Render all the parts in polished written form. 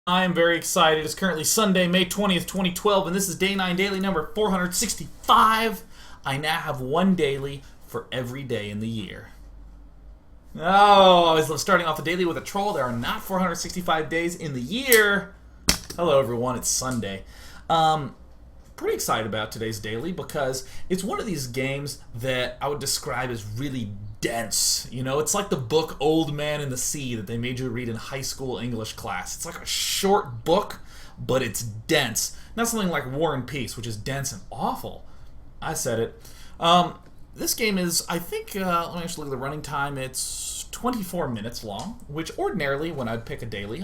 I am very excited. It's currently Sunday, May 20th, 2012, and this is Day 9 Daily number 465. I now have one daily for every day in the year. Oh, I was starting off the daily with a troll. There are not 465 days in the year. Hello, everyone. It's Sunday. Pretty excited about today's daily because it's one of these games that I would describe as really dense. You know, it's like the book Old Man in the Sea that they made you read in high school English class. It's like a short book, but it's dense. Not something like War and Peace, which is dense and awful. I said it. This game is, I think, let me actually look at the running time. It's 24 minutes long, which ordinarily, when I'd pick a daily,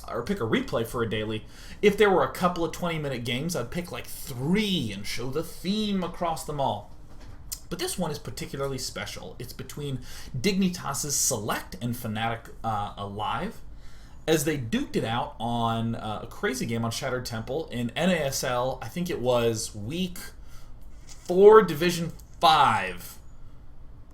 or pick a replay for a daily, if there were a couple of 20-minute games, I'd pick like 3 and show the theme across them all. But this one is particularly special. It's between Dignitas's SeleCT and Fnatic aLive, as they duked it out on a crazy game on Shattered Temple in NASL. I think it was Week 4, Division 5.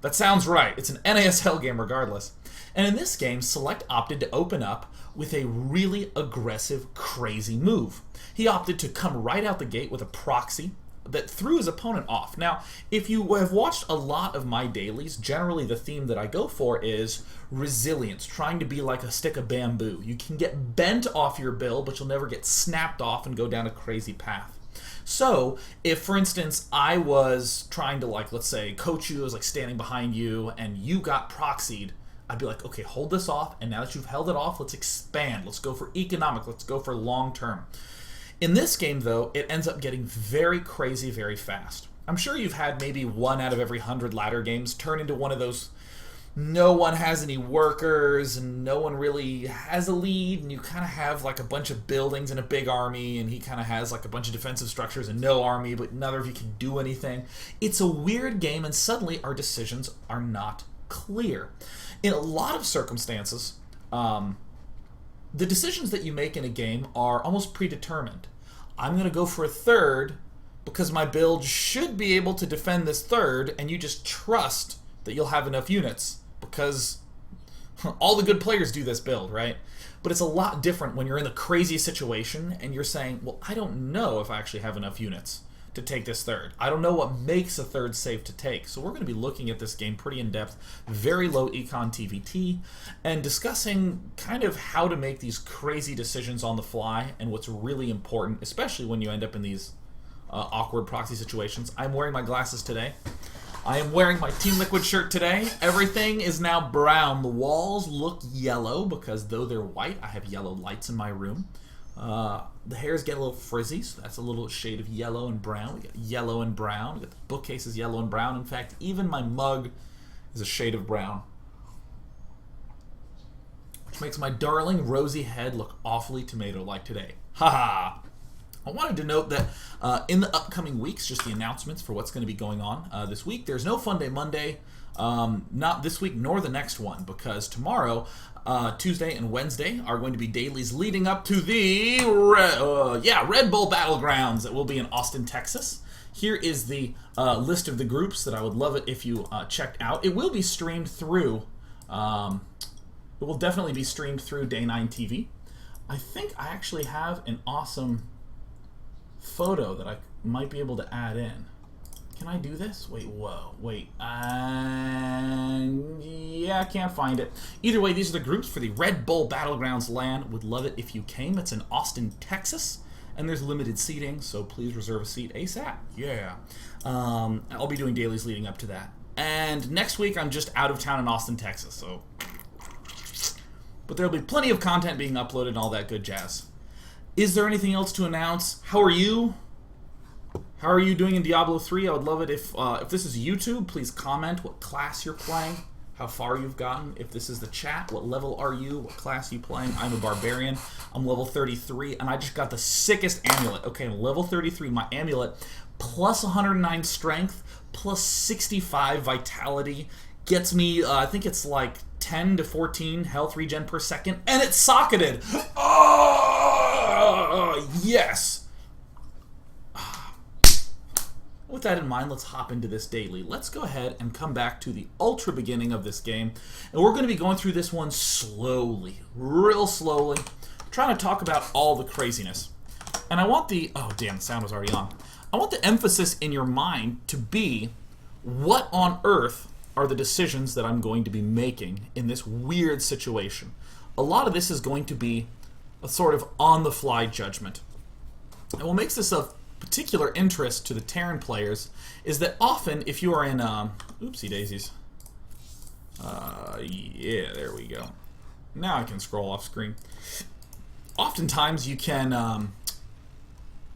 That sounds right. It's an NASL game regardless. And in this game, SeleCT opted to open up with a really aggressive, crazy move. He opted to come right out the gate with a proxy that threw his opponent off. Now, if you have watched a lot of my dailies, generally the theme that I go for is resilience, trying to be like a stick of bamboo. You can get bent off your bill, but you'll never get snapped off and go down a crazy path. So, if, for instance, I was trying to, like, let's say, coach you, I was, like, standing behind you, and you got proxied, I'd be like, okay, hold this off, and now that you've held it off, let's expand. Let's go for economic. Let's go for long-term. In this game, though, it ends up getting very crazy very fast. I'm sure you've had maybe 1 out of every 100 ladder games turn into one of those no one has any workers and no one really has a lead, and you kind of have like a bunch of buildings and a big army, and he kind of has like a bunch of defensive structures and no army, but neither of you can do anything. It's a weird game, and suddenly our decisions are not clear. In a lot of circumstances, the decisions that you make in a game are almost predetermined. I'm going to go for a third because my build should be able to defend this third, and you just trust that you'll have enough units because all the good players do this build, right? But it's a lot different when you're in the crazy situation and you're saying, well, I don't know if I actually have enough units to take this third. I don't know what makes a third safe to take. So we're going to be looking at this game pretty in depth, very low Econ TvT, and discussing kind of how to make these crazy decisions on the fly and what's really important, especially when you end up in these awkward proxy situations. I'm wearing my glasses today. I am wearing my Team Liquid shirt today. Everything is now brown. The walls look yellow because though they're white, I have yellow lights in my room. The hairs get a little frizzy, so that's a little shade of yellow and brown. We got yellow and brown. We got the bookcases yellow and brown. In fact, even my mug is a shade of brown, which makes my darling rosy head look awfully tomato-like today. Haha! I wanted to note that in the upcoming weeks, just the announcements for what's going to be going on this week, there's no Fun Day Monday, not this week nor the next one, because tomorrow, Tuesday and Wednesday, are going to be dailies leading up to the Red Bull Battlegrounds that will be in Austin, Texas. Here is the list of the groups that I would love it if you checked out. It will be streamed through, it will definitely be streamed through Day 9 TV. I think I actually have an awesome photo that I might be able to add in. Can I do this? Wait, whoa, wait. Yeah, I can't find it. Either way, these are the groups for the Red Bull Battlegrounds LAN. Would love it if you came. It's in Austin, Texas, and there's limited seating, so please reserve a seat ASAP. Yeah. I'll be doing dailies leading up to that. And next week, I'm just out of town in Austin, Texas, so. But there'll be plenty of content being uploaded and all that good jazz. Is there anything else to announce? How are you? How are you doing in Diablo 3? I would love it if this is YouTube, please comment what class you're playing, how far you've gotten. If this is the chat, what level are you? What class are you playing? I'm a barbarian. I'm level 33, and I just got the sickest amulet. Okay, I'm level 33. My amulet, plus 109 strength, plus 65 vitality, gets me, I think it's like 10 to 14 health regen per second, and it's socketed. Oh, yes. With that in mind, let's hop into this daily. Let's go ahead and come back to the ultra beginning of this game, and we're going to be going through this one slowly, real slowly, trying to talk about all the craziness. And I want the... Oh, damn, the sound was already on. I want the emphasis in your mind to be, what on earth are the decisions that I'm going to be making in this weird situation? A lot of this is going to be a sort of on-the-fly judgment. And what makes this of particular interest to the Terran players is that often, if you are in... oopsie daisies. Yeah, there we go. Now I can scroll off screen. Oftentimes you can...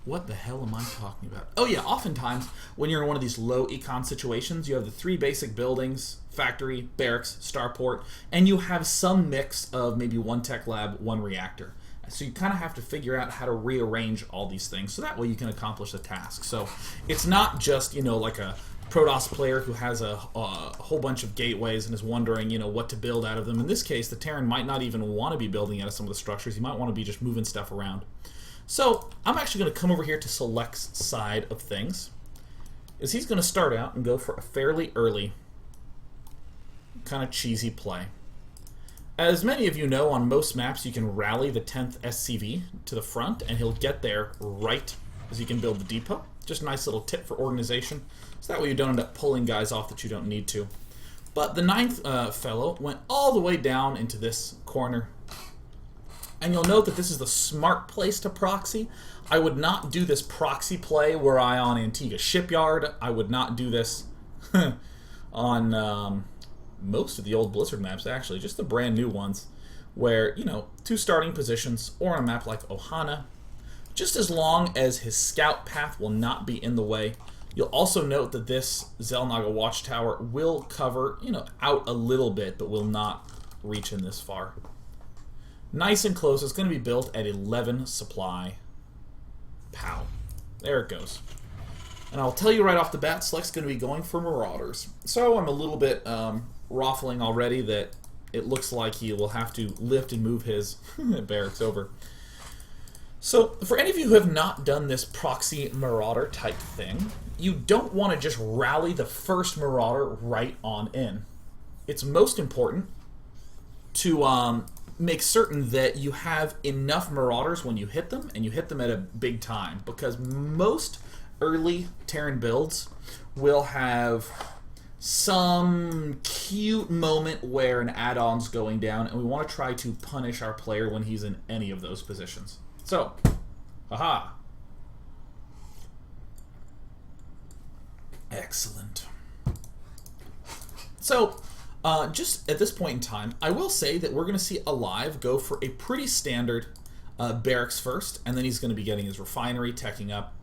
what the hell am I talking about? Oh yeah, oftentimes when you're in one of these low econ situations, you have the 3 basic buildings, factory, barracks, starport, and you have some mix of maybe 1 tech lab, 1 reactor. So you kind of have to figure out how to rearrange all these things so that way you can accomplish the task. So it's not just, you know, like a Protoss player who has a whole bunch of gateways and is wondering, you know, what to build out of them. In this case, the Terran might not even want to be building out of some of the structures. He might want to be just moving stuff around. So I'm actually going to come over here to SeleCT's side of things. Is he's going to start out and go for a fairly early, kind of cheesy play. As many of you know, on most maps you can rally the 10th SCV to the front and he'll get there right as you can build the depot. Just a nice little tip for organization, so that way you don't end up pulling guys off that you don't need to. But the 9th fellow went all the way down into this corner. And you'll note that this is the smart place to proxy. I would not do this proxy play were I on Antigua Shipyard. I would not do this on most of the old Blizzard maps, actually, just the brand new ones, where, you know, 2 starting positions, or on a map like Ohana, just as long as his scout path will not be in the way. You'll also note that this Xel'Naga Watchtower will cover, you know, out a little bit, but will not reach in this far. Nice and close. It's going to be built at 11 supply. Pow. There it goes. And I'll tell you right off the bat, SeleCT's going to be going for Marauders. So I'm a little bit raffling already that it looks like he will have to lift and move his barracks over. So for any of you who have not done this proxy Marauder type thing, you don't want to just rally the first Marauder right on in. It's most important to make certain that you have enough Marauders when you hit them, and you hit them at a big time, because most early Terran builds will have some cute moment where an add-on's going down, and we want to try to punish our player when he's in any of those positions. So, haha. Excellent. So, just at this point in time, I will say that we're going to see aLive go for a pretty standard barracks first, and then he's going to be getting his refinery, teching up.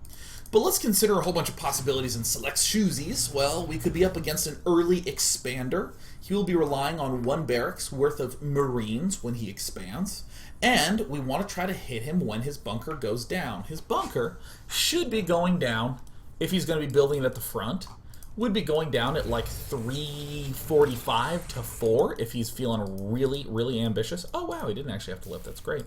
But let's consider a whole bunch of possibilities in SeleCT's shoesies. Well, we could be up against an early expander. He will be relying on 1 barracks worth of Marines when he expands. And we want to try to hit him when his bunker goes down. His bunker should be going down, if he's going to be building it at the front, would be going down at like 3:45 to 4 if he's feeling really, really ambitious. Oh wow, he didn't actually have to lift. That's great.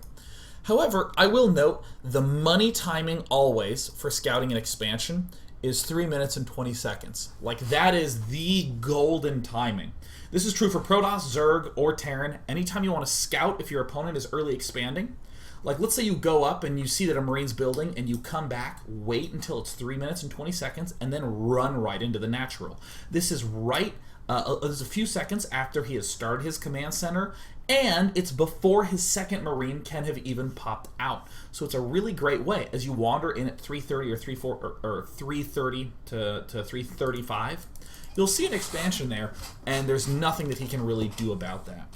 However, I will note the money timing always for scouting and expansion is 3 minutes and 20 seconds. Like, that is the golden timing. This is true for Protoss, Zerg, or Terran. Anytime you want to scout if your opponent is early expanding, like let's say you go up and you see that a Marine's building and you come back, wait until it's 3 minutes and 20 seconds, and then run right into the natural. This is right, there's a few seconds after he has started his command center, and it's before his second Marine can have even popped out. So it's a really great way. As you wander in at 3:30 or 3:30 to 3:35, you'll see an expansion there, and there's nothing that he can really do about that.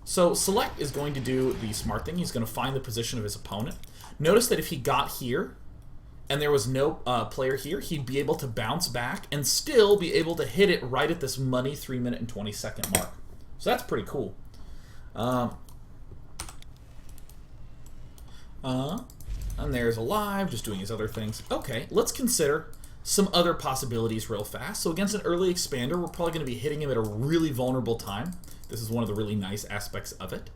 So SeleCT is going to do the smart thing. He's going to find the position of his opponent. Notice that if he got here and there was no player here, he'd be able to bounce back and still be able to hit it right at this money 3 minute and 20 second mark. So that's pretty cool. And there's aLive, just doing his other things. Okay, let's consider some other possibilities real fast. So against an early expander, we're probably going to be hitting him at a really vulnerable time. This is one of the really nice aspects of it.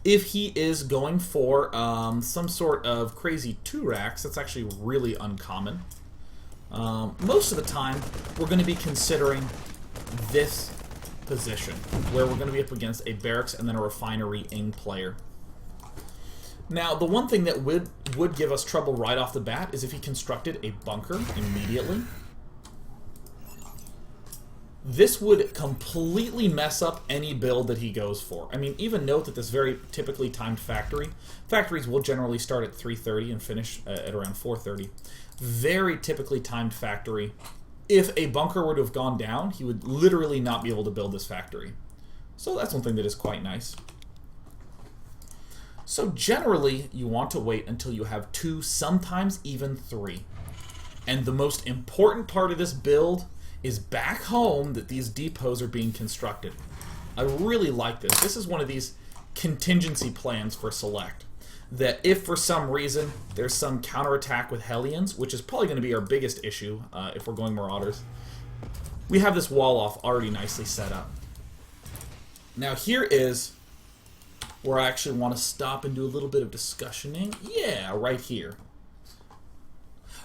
If he is going for some sort of crazy 2-racks, that's actually really uncommon. Most of the time, we're going to be considering this position, where we're going to be up against a barracks and then a refinery in player. Now, the one thing that would give us trouble right off the bat is if he constructed a bunker immediately. This would completely mess up any build that he goes for. I mean, even note that this very typically timed factory. Factories will generally start at 3:30 and finish at around 4:30. Very typically timed factory. If a bunker were to have gone down, he would literally not be able to build this factory. So that's one thing that is quite nice. So generally, you want to wait until you have 2, sometimes even 3. And the most important part of this build is back home that these depots are being constructed. I really like this. This is one of these contingency plans for Select. That if for some reason there's some counterattack with Hellions, which is probably going to be our biggest issue if we're going Marauders, we have this wall off already nicely set up. Now here is where I actually want to stop and do a little bit of discussioning. Yeah, right here.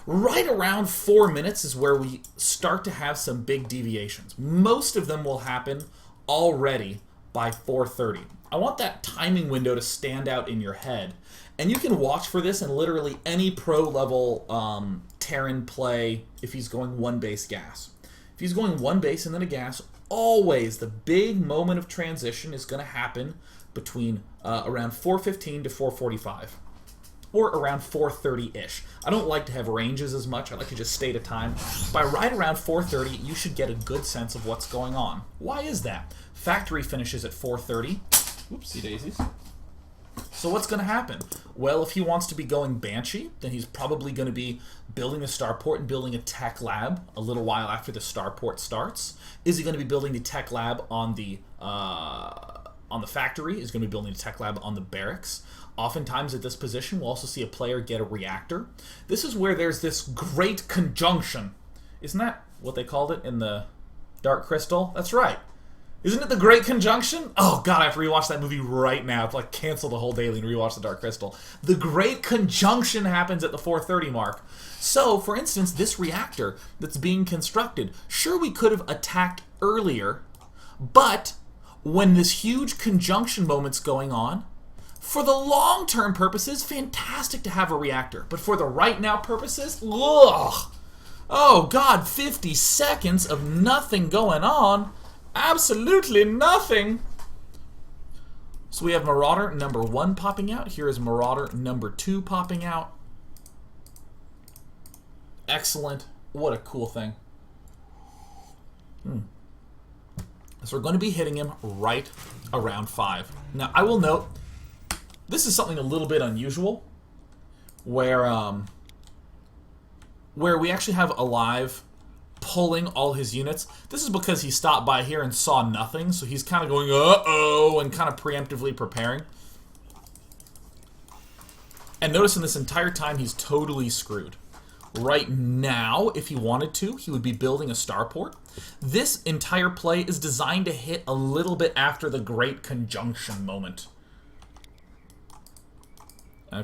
Right around 4 minutes is where we start to have some big deviations. Most of them will happen already by 4:30. I want that timing window to stand out in your head. And you can watch for this in literally any pro-level Terran play if he's going 1 base gas. If he's going 1 base and then a gas, always the big moment of transition is going to happen between around 4:15 to 4:45. Or around 4:30-ish. I don't like to have ranges as much. I like to just state a time. By right around 4:30, you should get a good sense of what's going on. Why is that? Factory finishes at 4:30. Oopsie daisies. So what's going to happen? Well, if he wants to be going Banshee, then he's probably going to be building a starport and building a tech lab a little while after the starport starts. Is he going to be building the tech lab on the factory? Is going to be building a tech lab on the barracks? Oftentimes at this position, we'll also see a player get a reactor. This is where there's this great conjunction. Isn't that what they called it in the Dark Crystal? That's right. Isn't it the Great Conjunction? Oh god, I have to rewatch that movie right now. I have to like cancel the whole daily and rewatch the Dark Crystal. The Great Conjunction happens at the 4:30 mark. So, for instance, this reactor that's being constructed, sure we could have attacked earlier, but when this huge conjunction moment's going on, for the long-term purposes, fantastic to have a reactor. But for the right-now purposes, ugh! Oh god, 50 seconds of nothing going on. Absolutely nothing. So we have Marauder number 1 popping out. Here is Marauder number 2 popping out. Excellent. What a cool thing. So we're going to be hitting him right around 5. Now, I will note, this is something a little bit unusual, where we actually have aLive pulling all his units. This is because he stopped by here and saw nothing, so he's kind of going, uh-oh, and kind of preemptively preparing. And notice in this entire time, he's totally screwed. Right now, if he wanted to, he would be building a starport. This entire play is designed to hit a little bit after the Great Conjunction moment.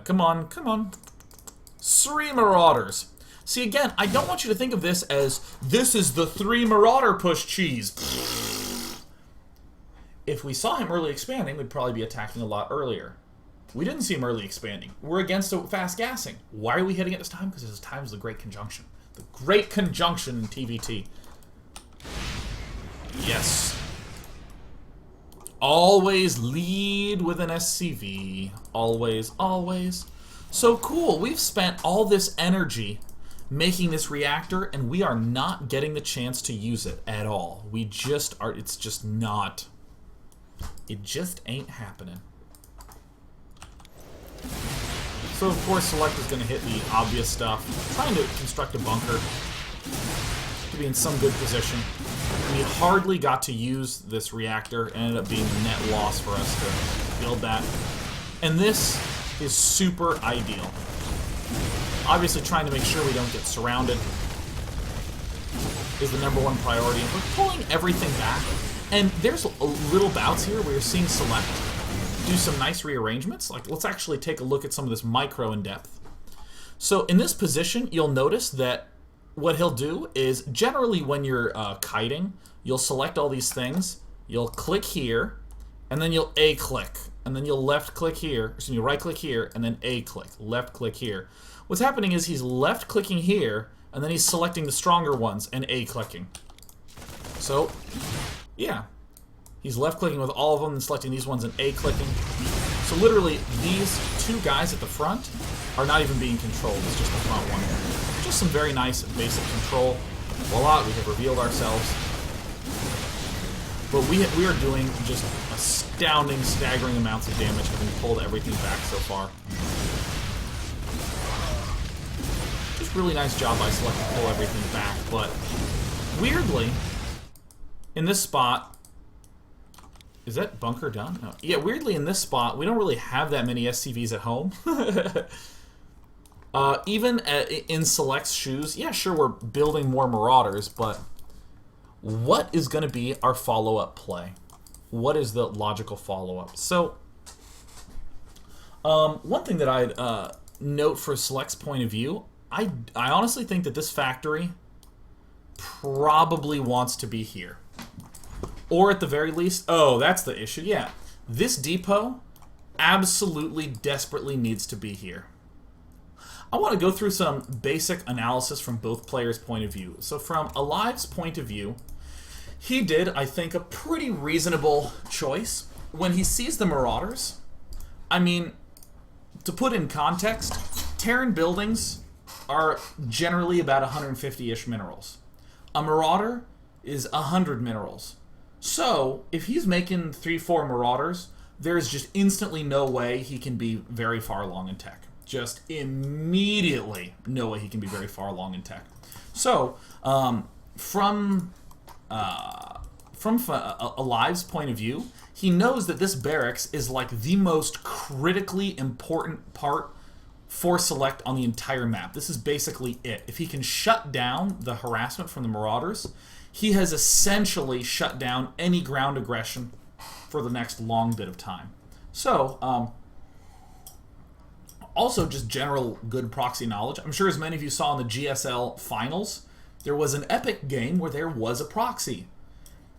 Come on, come on. 3 Marauders. See, again, I don't want you to think of this as, this is the 3 Marauder push cheese. If we saw him early expanding, we'd probably be attacking a lot earlier. We didn't see him early expanding. We're against a fast gassing. Why are we hitting at this time? Because this time is the Great Conjunction. The Great Conjunction in TvT. Yes. Always lead with an SCV. Always, always. So cool. We've spent all this energy making this reactor, and we are not getting the chance to use it at all. We just are. It's just not. It just ain't happening. So of course Select is going to hit the obvious stuff. Trying to construct a bunker to be in some good position. We hardly got to use this reactor. It ended up being a net loss for us to build that. And this is super ideal. Obviously trying to make sure we don't get surrounded is the #1 priority. And we're pulling everything back. And there's little bouts here where you're seeing Select do some nice rearrangements. Like, let's actually take a look at some of this micro in depth. So in this position, you'll notice that what he'll do is, generally when you're kiting, you'll select all these things, you'll click here, and then you'll A-click. and then you'll left click here, excuse me, right click here, and then A click, left click here. What's happening is he's left clicking here, and then he's selecting the stronger ones and A clicking. So, yeah. He's left clicking with all of them and selecting these ones and A clicking. So literally, these two guys at the front are not even being controlled. It's just the front one. Just some very nice basic control. Voila, we have revealed ourselves. But we are doing just astounding, staggering amounts of damage, having pulled everything back so far. Just really nice job by Select to pull everything back, but weirdly, in this spot, is that bunker done? No. Yeah, weirdly in this spot, we don't really have that many SCVs at home. Even in Select's shoes, yeah, sure, we're building more Marauders, but what is going to be our follow-up play? What is the logical follow-up? So, one thing that I'd note for Select's point of view, I honestly think that this factory probably wants to be here. Or at the very least, oh, that's the issue, yeah. This depot absolutely, desperately needs to be here. I want to go through some basic analysis from both players' point of view. So from aLive's point of view, he did, I think, a pretty reasonable choice. When he sees the Marauders, I mean, to put in context, Terran buildings are generally about 150-ish minerals. A Marauder is 100 minerals. So, if he's making 3-4 Marauders, there's just instantly no way he can be very far along in tech. Just immediately no way he can be very far along in tech. So, from aLive's point of view, he knows that this barracks is like the most critically important part for Select on the entire map. This is basically it. If he can shut down the harassment from the Marauders, he has essentially shut down any ground aggression for the next long bit of time. So, also just general good proxy knowledge. I'm sure as many of you saw in the GSL finals, there was an epic game where there was a proxy.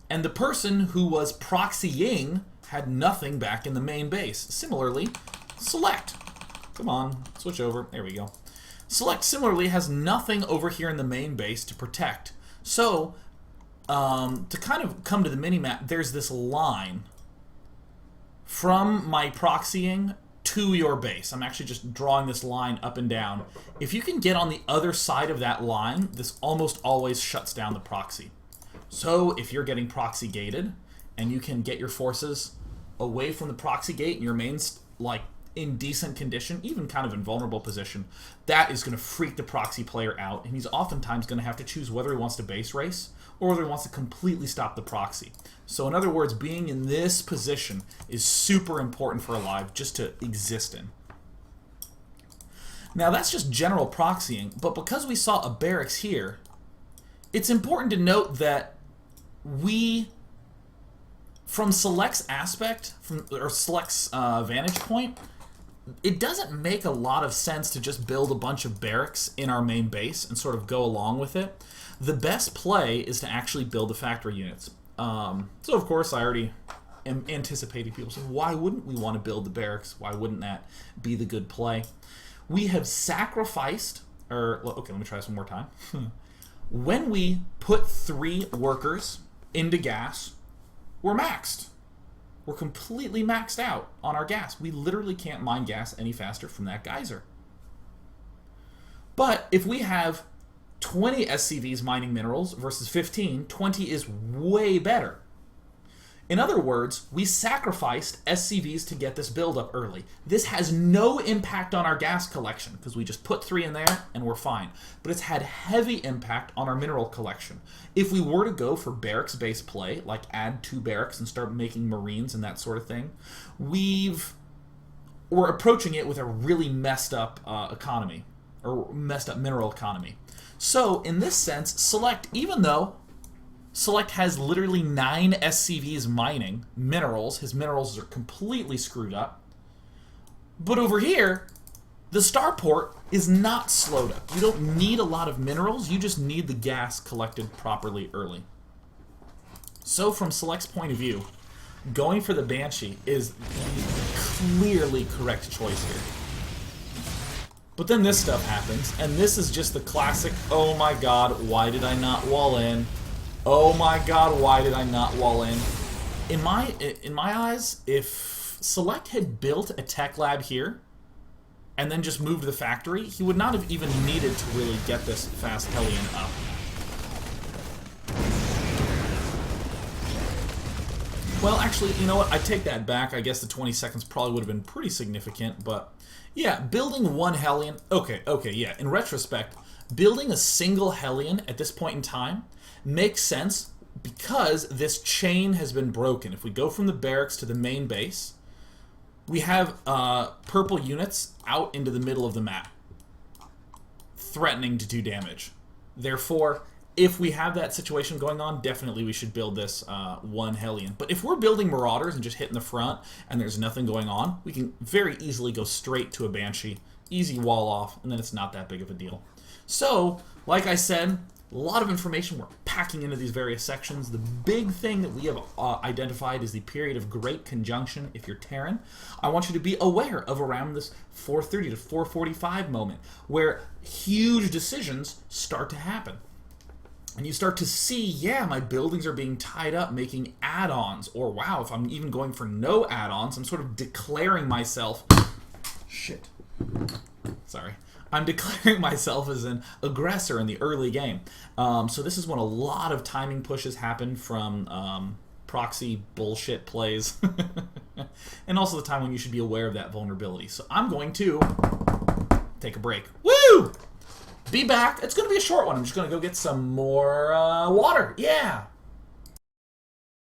And the person who was proxying had nothing back in the main base. Similarly, Select. Come on, switch over. There we go. Select similarly has nothing over here in the main base to protect. So, to kind of come to the minimap, there's this line from my proxying to your base. I'm actually just drawing this line up and down. If you can get on the other side of that line, this almost always shuts down the proxy. So if you're getting proxy gated and you can get your forces away from the proxy gate and your main's like in decent condition, even kind of in vulnerable position, that is going to freak the proxy player out, and he's oftentimes going to have to choose whether he wants to base race or whether he wants to completely stop the proxy. So in other words, being in this position is super important for aLive just to exist in. Now that's just general proxying, but because we saw a barracks here, it's important to note that we, from Select's aspect, or Select's vantage point, it doesn't make a lot of sense to just build a bunch of barracks in our main base and sort of go along with it. The best play is to actually build the factory units. So of course I already am anticipating people saying, why wouldn't we want to build the barracks? Why wouldn't that be the good play? We have sacrificed, okay, let me try this one more time. When we put 3 workers into gas, we're maxed. We're completely maxed out on our gas. We literally can't mine gas any faster from that geyser. But if we have 20 SCVs mining minerals versus 15, 20 is way better. In other words, we sacrificed SCVs to get this build up early. This has no impact on our gas collection because we just put 3 in there and we're fine. But it's had heavy impact on our mineral collection. If we were to go for barracks-based play, like add 2 barracks and start making marines and that sort of thing, we're approaching it with a really messed up economy, or messed up mineral economy. So in this sense, Select, even though Select has literally 9 SCVs mining minerals, his minerals are completely screwed up. But over here, the starport is not slowed up. You don't need a lot of minerals, you just need the gas collected properly early. So from Select's point of view, going for the Banshee is the clearly correct choice here. But then this stuff happens, and this is just the classic, oh my god, why did I not wall in? Oh my god, why did I not wall in? In my eyes, if Select had built a tech lab here, and then just moved the factory, he would not have even needed to really get this fast Hellion up. Well, actually, you know what? I take that back. I guess the 20 seconds probably would have been pretty significant, but yeah, building one Hellion... Okay, yeah. In retrospect, building a single Hellion at this point in time makes sense because this chain has been broken. If we go from the barracks to the main base, we have purple units out into the middle of the map, threatening to do damage. Therefore, if we have that situation going on, definitely we should build this one Hellion. But if we're building Marauders and just hitting the front and there's nothing going on, we can very easily go straight to a Banshee, easy wall off, and then it's not that big of a deal. So, like I said, a lot of information we're packing into these various sections. The big thing that we have identified is the period of Great Conjunction. If you're Terran, I want you to be aware of around this 4:30 to 4:45 moment, where huge decisions start to happen. And you start to see, yeah, my buildings are being tied up making add-ons. Or, wow, if I'm even going for no add-ons, I'm sort of declaring myself... Shit. Sorry. I'm declaring myself as an aggressor in the early game. So this is when a lot of timing pushes happen from proxy bullshit plays. And also the time when you should be aware of that vulnerability. So I'm going to take a break. Woo! Be back. It's going to be a short one. I'm just going to go get some more water. Yeah.